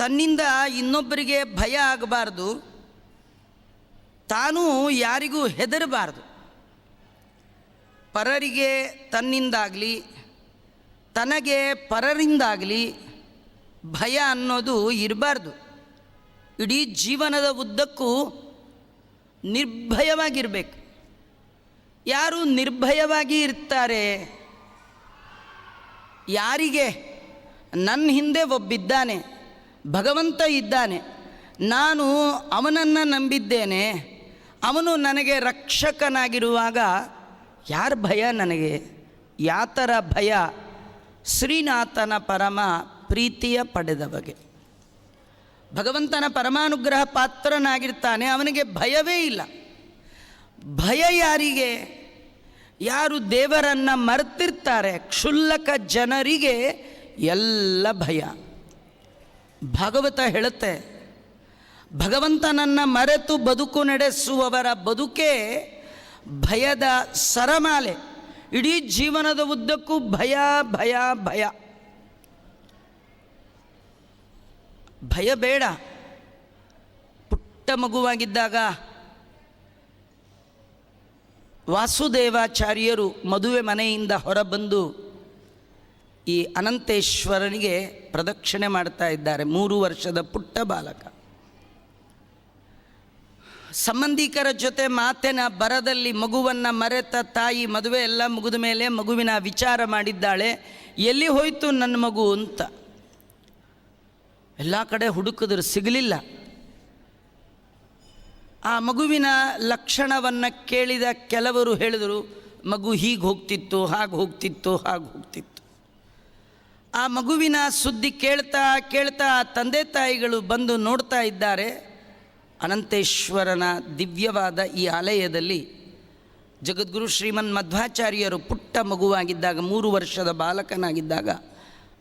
ತನ್ನಿಂದ ಇನ್ನೊಬ್ಬರಿಗೆ ಭಯ ಆಗಬಾರ್ದು, ತಾನೂ ಯಾರಿಗೂ ಹೆದರಬಾರ್ದು. ಪರರಿಗೆ ತನ್ನಿಂದಾಗಲಿ ತನಗೆ ಪರರಿಂದಾಗಲಿ ಭಯ ಅನ್ನೋದು ಇರಬಾರ್ದು. ಇಡೀ ಜೀವನದ ಉದ್ದಕ್ಕೂ ನಿರ್ಭಯವಾಗಿರಬೇಕು. ಯಾರು ನಿರ್ಭಯವಾಗಿ ಇರ್ತಾರೆ? ಯಾರಿಗೆ ನನ್ನ ಹಿಂದೆ ಒಬ್ಬಿದ್ದಾನೆ, ಭಗವಂತ ಇದ್ದಾನೆ, ನಾನು ಅವನನ್ನು ನಂಬಿದ್ದೇನೆ, ಅವನು ನನಗೆ ರಕ್ಷಕನಾಗಿರುವಾಗ ಯಾರ ಭಯ ನನಗೆ? ಯಾತರ ಭಯ? ಶ್ರೀನಾಥನ ಪರಮ ಪ್ರೀತಿಯ ಪಡೆದ ಬಗೆ. ಭಗವಂತನ ಪರಮಾನುಗ್ರಹ ಪಾತ್ರನಾಗಿರ್ತಾನೆ, ಅವನಿಗೆ ಭಯವೇ ಇಲ್ಲ. ಭಯ ಯಾರಿಗೆ? ಯಾರು ದೇವರನ್ನು ಮರೆತಿರ್ತಾರೆ, ಕ್ಷುಲ್ಲಕ ಜನರಿಗೆ ಎಲ್ಲ ಭಯ. ಭಾಗವತ ಹೇಳುತ್ತೆ, ಭಗವಂತನನ್ನು ಮರೆತು ಬದುಕು ನಡೆಸುವವರ ಬದುಕೇ ಭಯದ ಸರಮಾಲೆ. ಇಡೀ ಜೀವನದ ಉದ್ದಕ್ಕೂ ಭಯ ಭಯ ಭಯ. ಭಯ ಬೇಡ. ಪುಟ್ಟ ಮಗುವಾಗಿದ್ದಾಗ ವಾಸುದೇವಾಚಾರ್ಯರು ಮದುವೆ ಮನೆಯಿಂದ ಹೊರಬಂದು ಈ ಅನಂತೇಶ್ವರನಿಗೆ ಪ್ರದಕ್ಷಿಣೆ ಮಾಡ್ತಾ ಇದ್ದಾರೆ. 3 ವರ್ಷದ ಪುಟ್ಟ ಬಾಲಕ. ಸಂಬಂಧಿಕರ ಜೊತೆ ಮಾತಿನ ಬರದಲ್ಲಿ ಮಗುವನ್ನು ಮರೆತ ತಾಯಿ ಮದುವೆ ಎಲ್ಲ ಮುಗಿದ ಮೇಲೆ ಮಗುವಿನ ವಿಚಾರ ಮಾಡಿದ್ದಾಳೆ, ಎಲ್ಲಿ ಹೋಯಿತು ನನ್ನ ಮಗು ಅಂತ. ಎಲ್ಲ ಕಡೆ ಹುಡುಕಿದ್ರು, ಸಿಗಲಿಲ್ಲ. ಆ ಮಗುವಿನ ಲಕ್ಷಣವನ್ನು ಕೇಳಿದ ಕೆಲವರು ಹೇಳಿದರು, ಮಗು ಹೀಗೆ ಹೋಗ್ತಿತ್ತು, ಹಾಗೆ ಹೋಗ್ತಿತ್ತು, ಹಾಗೆ ಹೋಗ್ತಿತ್ತು. ಆ ಮಗುವಿನ ಸುದ್ದಿ ಕೇಳ್ತಾ ಕೇಳ್ತಾ ತಂದೆ ತಾಯಿಗಳು ಬಂದು ನೋಡ್ತಾ ಇದ್ದಾರೆ. ಅನಂತೇಶ್ವರನ ದಿವ್ಯವಾದ ಈ ಆಲಯದಲ್ಲಿ ಜಗದ್ಗುರು ಶ್ರೀಮನ್ ಮಧ್ವಾಚಾರ್ಯರು ಪುಟ್ಟ ಮಗುವಾಗಿದ್ದಾಗ, 3 ವರ್ಷದ ಬಾಲಕನಾಗಿದ್ದಾಗ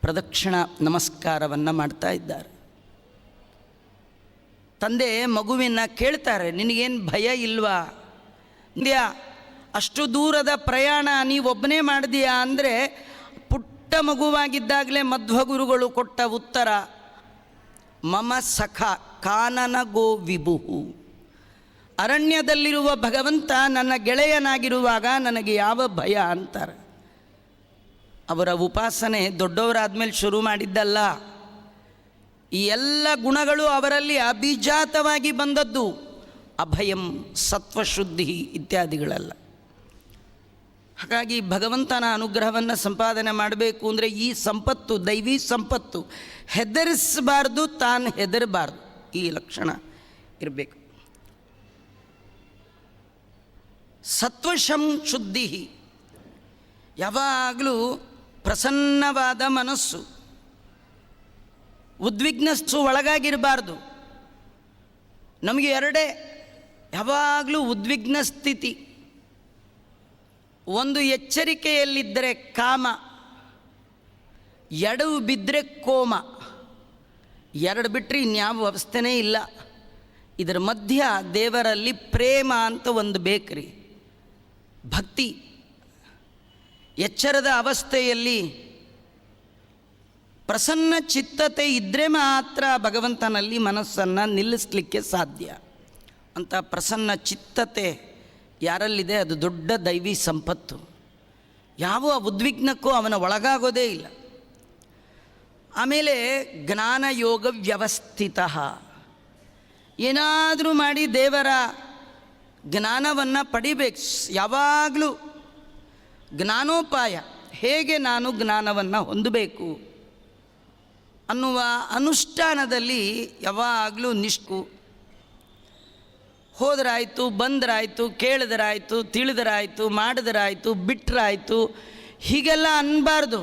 ಪ್ರದಕ್ಷಿಣ ನಮಸ್ಕಾರವನ್ನು ಮಾಡ್ತಾ ಇದ್ದಾರೆ. ತಂದೆ ಮಗುವಿನ ಕೇಳ್ತಾರೆ, ನಿನಗೇನು ಭಯ ಇಲ್ವಾ? ಅಷ್ಟು ದೂರದ ಪ್ರಯಾಣ ನೀವೊಬ್ಬನೇ ಮಾಡಿದೀಯಾ ಅಂದರೆ, ಪುಟ್ಟ ಮಗುವಾಗಿದ್ದಾಗಲೇ ಮಧ್ವಗುರುಗಳು ಕೊಟ್ಟ ಉತ್ತರ, ಮಮ ಸಖ ಕಾನನ ಗೋ ವಿಭುಹು. ಅರಣ್ಯದಲ್ಲಿರುವ ಭಗವಂತ ನನ್ನ ಗೆಳೆಯನಾಗಿರುವಾಗ ನನಗೆ ಯಾವ ಭಯ ಅಂತಾರೆ. ಅವರ ಉಪಾಸನೆ ದೊಡ್ಡವರಾದ್ಮೇಲೆ ಶುರು ಮಾಡಿದ್ದಲ್ಲ. ಈ ಎಲ್ಲ ಗುಣಗಳು ಅವರಲ್ಲಿ ಅಭಿಜಾತವಾಗಿ ಬಂದದ್ದು. ಅಭಯಂ, ಸತ್ವಶುದ್ಧಿ ಇತ್ಯಾದಿಗಳೆಲ್ಲ. ಹಾಗಾಗಿ ಭಗವಂತನ ಅನುಗ್ರಹವನ್ನು ಸಂಪಾದನೆ ಮಾಡಬೇಕು ಅಂದರೆ ಈ ಸಂಪತ್ತು, ದೈವಿ ಸಂಪತ್ತು, ಹೆದರಿಸಬಾರ್ದು, ತಾನು ಹೆದರಬಾರ್ದು, ಈ ಲಕ್ಷಣ ಇರಬೇಕು. ಸತ್ವಶಂ ಶುದ್ಧಿ, ಯಾವಾಗಲೂ ಪ್ರಸನ್ನವಾದ ಮನಸ್ಸು, ಉದ್ವಿಗ್ನಸ್ಸು ಒಳಗಾಗಿರಬಾರ್ದು. ನಮಗೆ ಎರಡೇ, ಯಾವಾಗಲೂ ಉದ್ವಿಗ್ನ ಸ್ಥಿತಿ. ಒಂದು ಎಚ್ಚರಿಕೆಯಲ್ಲಿದ್ದರೆ ಕಾಮ, ಎಡವು ಬಿದ್ದರೆ ಕೋಮ. ಎರಡು ಬಿಟ್ಟರೆ ಇನ್ಯಾವ ವ್ಯವಸ್ಥೆನೇ ಇಲ್ಲ. ಇದರ ಮಧ್ಯ ದೇವರಲ್ಲಿ ಪ್ರೇಮ ಅಂತ ಒಂದು ಬೇಕ್ರಿ, ಭಕ್ತಿ. ಎಚ್ಚರದ ಅವಸ್ಥೆಯಲ್ಲಿ ಪ್ರಸನ್ನ ಚಿತ್ತತೆ ಇದ್ದರೆ ಮಾತ್ರ ಭಗವಂತನಲ್ಲಿ ಮನಸ್ಸನ್ನು ನಿಲ್ಲಿಸಲಿಕ್ಕೆ ಸಾಧ್ಯ. ಅಂತ ಪ್ರಸನ್ನ ಚಿತ್ತತೆ ಯಾರಲ್ಲಿದೆ ಅದು ದೊಡ್ಡ ದೈವಿ ಸಂಪತ್ತು. ಯಾವ ಉದ್ವಿಗ್ನಕ್ಕೂ ಅವನ ಒಳಗಾಗೋದೇ ಇಲ್ಲ. ಆಮೇಲೆ ಜ್ಞಾನಯೋಗ ವ್ಯವಸ್ಥಿತ, ಏನಾದರೂ ಮಾಡಿ ದೇವರ ಜ್ಞಾನವನ್ನು ಪಡಿಬೇಕು. ಯಾವಾಗಲೂ ಜ್ಞಾನೋಪಾಯ, ಹೇಗೆ ನಾನು ಜ್ಞಾನವನ್ನು ಹೊಂದಬೇಕು ಅನ್ನುವ ಅನುಷ್ಠಾನದಲ್ಲಿ ಯಾವಾಗಲೂ ನಿಷ್ಠು. ಹೋದರಾಯಿತು, ಬಂದರಾಯಿತು, ಕೇಳಿದರಾಯಿತು, ತಿಳಿದರಾಯಿತು, ಮಾಡಿದರಾಯಿತು, ಬಿಟ್ಟರಾಯಿತು, ಹೀಗೆಲ್ಲ ಅನ್ನಬಾರ್ದು.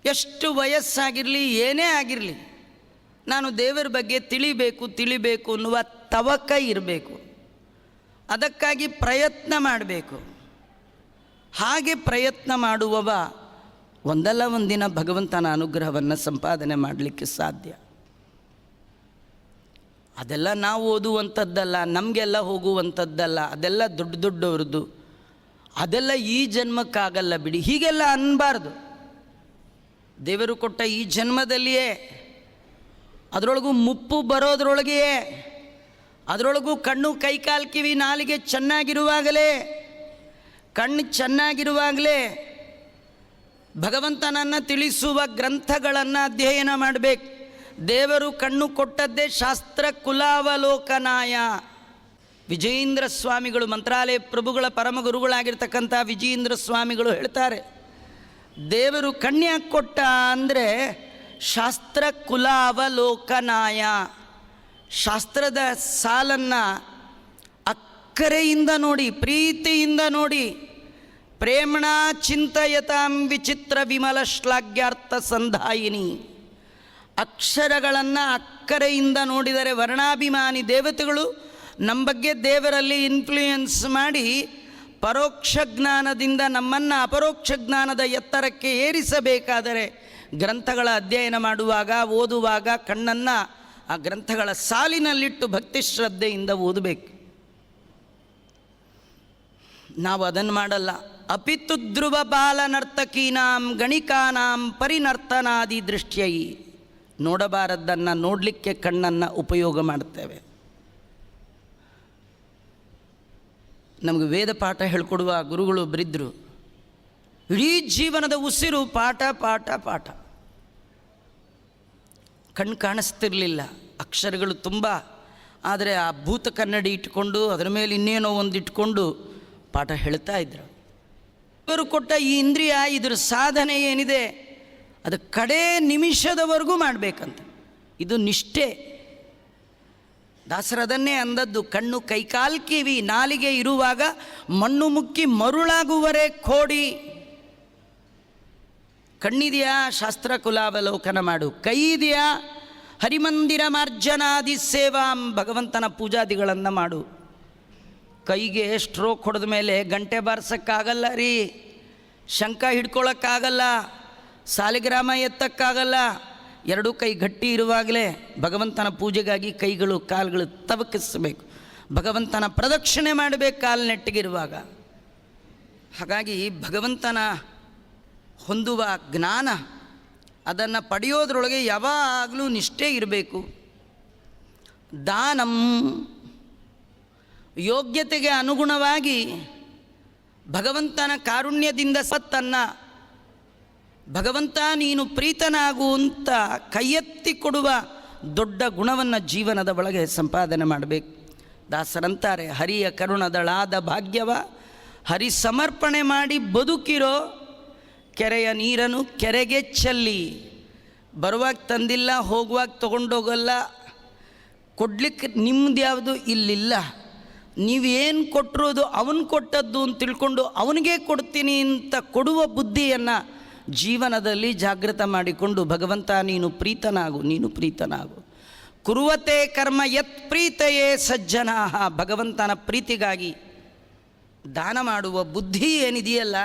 ಎಷ್ಟು ವಯಸ್ಸಾಗಿರಲಿ, ಏನೇ ಆಗಿರಲಿ, ನಾನು ದೇವರ ಬಗ್ಗೆ ತಿಳಿಬೇಕು ಅನ್ನುವ ತವಕ ಇರಬೇಕು. ಅದಕ್ಕಾಗಿ ಪ್ರಯತ್ನ ಮಾಡಬೇಕು. ಹಾಗೆ ಪ್ರಯತ್ನ ಮಾಡುವವ ಒಂದಲ್ಲ ಒಂದಿನ ಭಗವಂತನ ಅನುಗ್ರಹವನ್ನು ಸಂಪಾದನೆ ಮಾಡಲಿಕ್ಕೆ ಸಾಧ್ಯ. ಅದೆಲ್ಲ ನಾವು ಓದುವಂಥದ್ದಲ್ಲ, ನಮಗೆಲ್ಲ ಹೋಗುವಂಥದ್ದಲ್ಲ, ಅದೆಲ್ಲ ದೊಡ್ಡವ್ರದ್ದು, ಅದೆಲ್ಲ ಈ ಜನ್ಮಕ್ಕಾಗಲ್ಲ ಬಿಡಿ, ಹೀಗೆಲ್ಲ ಅನ್ನಬಾರ್ದು. ದೇವರು ಕೊಟ್ಟ ಈ ಜನ್ಮದಲ್ಲಿಯೇ ಅದರೊಳಗೂ ಮುಪ್ಪು ಬರೋದ್ರೊಳಗೆಯೇ, ಅದರೊಳಗೂ ಕಣ್ಣು ಕೈ ಕಾಲು ಕಿವಿ ನಾಲಿಗೆ ಚೆನ್ನಾಗಿರುವಾಗಲೇ, ಕಣ್ಣು ಚೆನ್ನಾಗಿರುವಾಗಲೇ ಭಗವಂತನನ್ನು ತಿಳಿಸುವ ಗ್ರಂಥಗಳನ್ನು ಅಧ್ಯಯನ ಮಾಡಬೇಕು. ದೇವರು ಕಣ್ಣು ಕೊಟ್ಟದ್ದೇ ಶಾಸ್ತ್ರ ಕುಲಾವಲೋಕನಾಯ. ವಿಜಯೇಂದ್ರ ಸ್ವಾಮಿಗಳು, ಮಂತ್ರಾಲಯ ಪ್ರಭುಗಳ ಪರಮ ಗುರುಗಳಾಗಿರ್ತಕ್ಕಂಥ ವಿಜಯೇಂದ್ರ ಸ್ವಾಮಿಗಳು ಹೇಳ್ತಾರೆ, ದೇವರು ಕಣ್ಯಾಕೆ ಕೊಟ್ಟ ಅಂದರೆ ಶಾಸ್ತ್ರ ಕುಲಾವಲೋಕನಾಯ. ಶಾಸ್ತ್ರದ ಸಾಲನ್ನು ಅಕ್ಕರೆಯಿಂದ ನೋಡಿ, ಪ್ರೀತಿಯಿಂದ ನೋಡಿ, ಪ್ರೇಮಣ ಚಿಂತಯತಾಂ ವಿಚಿತ್ರ ವಿಮಲ ಶ್ಲಾಘ್ಯಾರ್ಥ ಸಂಧಾಯಿನಿ. ಅಕ್ಷರಗಳನ್ನು ಅಕ್ಕರೆಯಿಂದ ನೋಡಿದರೆ ವರ್ಣಾಭಿಮಾನಿ ದೇವತೆಗಳು ನಮ್ಮ ಬಗ್ಗೆ ದೇವರಲ್ಲಿ ಇನ್ಫ್ಲೂಯೆನ್ಸ್ ಮಾಡಿ ಪರೋಕ್ಷ ಜ್ಞಾನದಿಂದ ನಮ್ಮನ್ನು ಅಪರೋಕ್ಷ ಜ್ಞಾನದ ಎತ್ತರಕ್ಕೆ ಏರಿಸಬೇಕಾದರೆ ಗ್ರಂಥಗಳ ಅಧ್ಯಯನ ಮಾಡುವಾಗ, ಓದುವಾಗ ಕಣ್ಣನ್ನು ಆ ಗ್ರಂಥಗಳ ಸಾಲಿನಲ್ಲಿಟ್ಟು ಭಕ್ತಿ ಶ್ರದ್ಧೆಯಿಂದ ಓದಬೇಕು. ನಾವು ಅದನ್ನು ಮಾಡಲ್ಲ. ಅಪಿತು ಧ್ರುವ ಬಾಲ ನರ್ತಕೀನಾಂ ಗಣಿಕಾನಾಂ ಪರಿನರ್ತನಾದಿ ದೃಷ್ಟ್ಯೈ. ನೋಡಬಾರದ್ದನ್ನು ನೋಡಲಿಕ್ಕೆ ಕಣ್ಣನ್ನು ಉಪಯೋಗ ಮಾಡ್ತೇವೆ. ನಮಗೆ ವೇದ ಪಾಠ ಹೇಳ್ಕೊಡುವ ಗುರುಗಳು ಒಬ್ಬರಿದ್ದರು. ಇಡೀ ಜೀವನದ ಉಸಿರು ಪಾಠ ಪಾಠ ಪಾಠ. ಕಣ್ಣು ಕಾಣಿಸ್ತಿರಲಿಲ್ಲ, ಅಕ್ಷರಗಳು ತುಂಬ. ಆದರೆ ಆ ಭೂತ ಕನ್ನಡಿ ಇಟ್ಕೊಂಡು ಅದರ ಮೇಲೆ ಇನ್ನೇನೋ ಒಂದು ಇಟ್ಕೊಂಡು ಪಾಠ ಹೇಳ್ತಾ ಇದ್ರು. ಇವರು ಕೊಟ್ಟ ಈ ಇಂದ್ರಿಯ, ಇದರ ಸಾಧನೆ ಏನಿದೆ ಅದು ಕಡೇ ನಿಮಿಷದವರೆಗೂ ಮಾಡಬೇಕಂತ. ಇದು ನಿಷ್ಠೆ. ದಾಸರದನ್ನೇ ಅಂದದ್ದು, ಕಣ್ಣು ಕೈಕಾಲು ಕಿವಿ ನಾಲಿಗೆ ಇರುವಾಗ ಮಣ್ಣು ಮುಕ್ಕಿ ಮರುಳಾಗುವರೆ ಕೋಡಿ. ಕಣ್ಣಿದೆಯಾ, ಶಾಸ್ತ್ರ ಕುಲಾವಲೋಕನ ಮಾಡು. ಕೈ ಇದೆಯಾ, ಹರಿಮಂದಿರ ಮಾರ್ಜನಾದಿ ಸೇವಾಂ, ಭಗವಂತನ ಪೂಜಾದಿಗಳನ್ನು ಮಾಡು. ಕೈಗೆ ಸ್ಟ್ರೋಕ್ ಹೊಡೆದ ಮೇಲೆ ಗಂಟೆ ಬಾರಿಸೋಕ್ಕಾಗಲ್ಲ ರೀ, ಶಂಖ ಹಿಡ್ಕೊಳ್ಳೋಕ್ಕಾಗಲ್ಲ, ಸಾಲಿಗ್ರಾಮ ಎತ್ತಕ್ಕಾಗಲ್ಲ. ಎರಡೂ ಕೈ ಗಟ್ಟಿ ಇರುವಾಗಲೇ ಭಗವಂತನ ಪೂಜೆಗಾಗಿ ಕೈಗಳು ಕಾಲುಗಳು ತವಕಿಸಬೇಕು. ಭಗವಂತನ ಪ್ರದಕ್ಷಿಣೆ ಮಾಡಬೇಕು ಕಾಲು ನೆಟ್ಟಿಗಿರುವಾಗ. ಹಾಗಾಗಿ ಭಗವಂತನ ಹೊಂದುವ ಜ್ಞಾನ, ಅದನ್ನು ಪಡೆಯೋದ್ರೊಳಗೆ ಯಾವಾಗಲೂ ನಿಷ್ಠೆ ಇರಬೇಕು. ದಾನಂ, ಯೋಗ್ಯತೆಗೆ ಅನುಗುಣವಾಗಿ ಭಗವಂತನ ಕಾರುಣ್ಯದಿಂದ ಸತ್ತನ್ನು ಭಗವಂತ ನೀನು ಪ್ರೀತನಾಗು ಅಂತ ಕೈಯೆತ್ತಿ ಕೊಡುವ ದೊಡ್ಡ ಗುಣವನ್ನು ಜೀವನದ ಒಳಗೆ ಸಂಪಾದನೆ ಮಾಡಬೇಕು. ದಾಸರಂತಾರೆ, ಹರಿಯ ಕರುಣದಳಾದ ಭಾಗ್ಯವ ಹರಿ ಸಮರ್ಪಣೆ ಮಾಡಿ ಬದುಕಿರೋ, ಕೆರೆಯ ನೀರನ್ನು ಕೆರೆಗೆ ಚೆಲ್ಲಿ. ಬರುವಾಗ ತಂದಿಲ್ಲ, ಹೋಗುವಾಗ ತೊಗೊಂಡೋಗಲ್ಲ, ಕೊಡ್ಲಿಕ್ಕೆ ನಿಮ್ಮದು ಯಾವುದು ಇಲ್ಲಿಲ್ಲ. ನೀವೇನು ಕೊಟ್ಟಿರೋದು ಅವನು ಕೊಟ್ಟದ್ದು ಅಂತ ತಿಳ್ಕೊಂಡು ಅವನಿಗೆ ಕೊಡ್ತೀನಿ ಅಂತ ಕೊಡುವ ಬುದ್ಧಿಯನ್ನು ಜೀವನದಲ್ಲಿ ಜಾಗೃತ ಮಾಡಿಕೊಂಡು ಭಗವಂತ ನೀನು ಪ್ರೀತನಾಗು, ನೀನು ಪ್ರೀತನಾಗು. ಕುರುವತೆ ಕರ್ಮ ಯತ್ ಪ್ರೀತೆಯೇ ಸಜ್ಜನಾ. ಭಗವಂತನ ಪ್ರೀತಿಗಾಗಿ ದಾನ ಮಾಡುವ ಬುದ್ಧಿ ಏನಿದೆಯಲ್ಲ,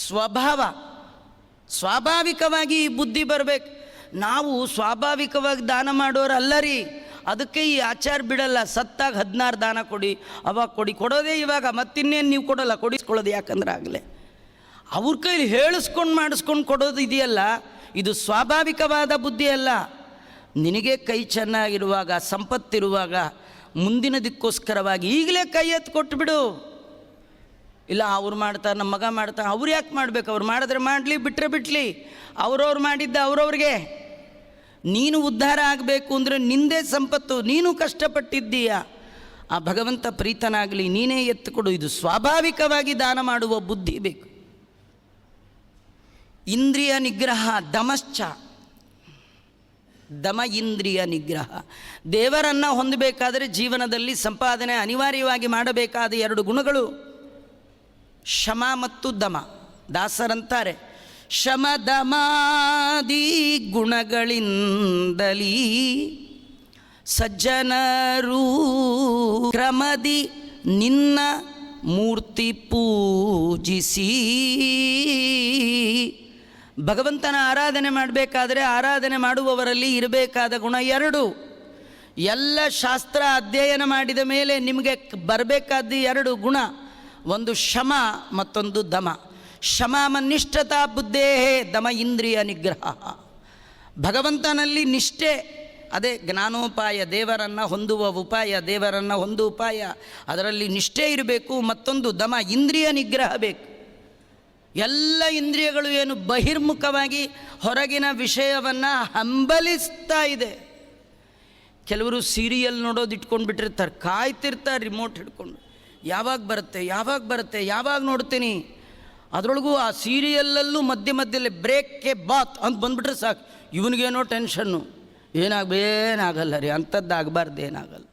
ಸ್ವಭಾವ, ಸ್ವಾಭಾವಿಕವಾಗಿ ಈ ಬುದ್ಧಿ ಬರಬೇಕು. ನಾವು ಸ್ವಾಭಾವಿಕವಾಗಿ ದಾನ ಮಾಡೋರು ಅಲ್ಲರಿ. ಅದಕ್ಕೆ ಈ ಆಚಾರ ಬಿಡಲ್ಲ. ಸತ್ತಾಗ 16 ದಾನ ಕೊಡಿ, ಅವಾಗ ಕೊಡಿ, ಕೊಡೋದೇ ಇವಾಗ, ಮತ್ತಿನ್ನೇನು ನೀವು ಕೊಡೋಲ್ಲ, ಕೊಡಿಸ್ಕೊಳ್ಳೋದು. ಯಾಕಂದ್ರೆ ಆಗಲೇ ಅವ್ರ ಕೈಲಿ ಹೇಳಿಸ್ಕೊಂಡು ಮಾಡಿಸ್ಕೊಂಡು ಕೊಡೋದು ಇದೆಯಲ್ಲ, ಇದು ಸ್ವಾಭಾವಿಕವಾದ ಬುದ್ಧಿ ಅಲ್ಲ. ನಿನಗೆ ಕೈ ಚೆನ್ನಾಗಿರುವಾಗ, ಸಂಪತ್ತಿರುವಾಗ, ಮುಂದಿನದಕ್ಕೋಸ್ಕರವಾಗಿ ಈಗಲೇ ಕೈ ಎತ್ತು ಕೊಟ್ಟುಬಿಡು. ಇಲ್ಲ ಅವ್ರು ಮಾಡ್ತಾರೆ, ನಮ್ಮ ಮಗ ಮಾಡ್ತಾರೆ, ಅವ್ರು ಯಾಕೆ ಮಾಡಬೇಕು? ಅವ್ರು ಮಾಡಿದ್ರೆ ಮಾಡಲಿ, ಬಿಟ್ಟರೆ ಬಿಡಲಿ, ಅವ್ರವ್ರು ಮಾಡಿದ್ದ ಅವ್ರವ್ರಿಗೆ. ನೀನು ಉದ್ಧಾರ ಆಗಬೇಕು ಅಂದರೆ ನಿಂದೇ ಸಂಪತ್ತು, ನೀನು ಕಷ್ಟಪಟ್ಟಿದ್ದೀಯ. ಆ ಭಗವಂತ ಪ್ರೀತನಾಗಲಿ, ನೀನೇ ಎತ್ತುಕೊಡು. ಇದು ಸ್ವಾಭಾವಿಕವಾಗಿ ದಾನ ಮಾಡುವ ಬುದ್ಧಿ ಬೇಕು. ಇಂದ್ರಿಯ ನಿಗ್ರಹ, ದಮಶ್ಚ, ದಮ ಇಂದ್ರಿಯ ನಿಗ್ರಹ. ದೇವರನ್ನು ಹೊಂದಬೇಕಾದರೆ ಜೀವನದಲ್ಲಿ ಸಂಪಾದನೆ ಅನಿವಾರ್ಯವಾಗಿ ಮಾಡಬೇಕಾದ 2 ಗುಣಗಳು ಶಮ ಮತ್ತು ದಮ. ದಾಸರಂತಾರೆ, ಶಮ ದಮಾದಿ ಗುಣಗಳಿಂದಲೀ ಸಜ್ಜನರೂ ಕ್ರಮದಿ ನಿನ್ನ ಮೂರ್ತಿ ಪೂಜಿಸಿ. ಭಗವಂತನ ಆರಾಧನೆ ಮಾಡಬೇಕಾದರೆ ಆರಾಧನೆ ಮಾಡುವವರಲ್ಲಿ ಇರಬೇಕಾದ ಗುಣ 2. ಎಲ್ಲ ಶಾಸ್ತ್ರ ಅಧ್ಯಯನ ಮಾಡಿದ ಮೇಲೆ ನಿಮಗೆ ಬರಬೇಕಾದ 2 ಗುಣ, ಒಂದು ಶಮ ಮತ್ತೊಂದು ದಮ. ಶಮ ಮನ್ನಿಷ್ಠತಾ ಬುದ್ಧೇ, ದಮ ಇಂದ್ರಿಯ ನಿಗ್ರಹ. ಭಗವಂತನಲ್ಲಿ ನಿಷ್ಠೆ, ಅದೇ ಜ್ಞಾನೋಪಾಯ, ದೇವರನ್ನು ಹೊಂದುವ ಉಪಾಯ, ದೇವರನ್ನು ಹೊಂದುವ ಉಪಾಯ. ಅದರಲ್ಲಿ ನಿಷ್ಠೆ ಇರಬೇಕು. ಮತ್ತೊಂದು ದಮ, ಇಂದ್ರಿಯ ನಿಗ್ರಹ ಬೇಕು. ಎಲ್ಲ ಇಂದ್ರಿಯಗಳು ಏನು ಬಹಿರ್ಮುಖವಾಗಿ ಹೊರಗಿನ ವಿಷಯವನ್ನು ಹಂಬಲಿಸ್ತಾ ಇದೆ. ಕೆಲವರು ಸೀರಿಯಲ್ ನೋಡೋದು ಇಟ್ಕೊಂಡು ಬಿಟ್ಟಿರ್ತಾರೆ, ಕಾಯ್ತಿರ್ತಾರೆ ರಿಮೋಟ್ ಹಿಡ್ಕೊಂಡು, ಯಾವಾಗ ಬರುತ್ತೆ ಯಾವಾಗ ಬರುತ್ತೆ ಯಾವಾಗ ನೋಡ್ತೀನಿ. ಅದರೊಳಗೂ ಆ ಸೀರಿಯಲ್ಲಲ್ಲೂ ಮಧ್ಯೆ ಮಧ್ಯದಲ್ಲಿ ಬ್ರೇಕ್ಗೆ ಬಾತ್ ಅಂತ ಬಂದುಬಿಟ್ರೆ ಸಾಕು, ಇವನಿಗೇನೋ ಟೆನ್ಷನ್ನು. ಏನಾಗಲ್ಲ ರೀ, ಅಂಥದ್ದು ಆಗಬಾರ್ದು, ಏನಾಗಲ್ಲ.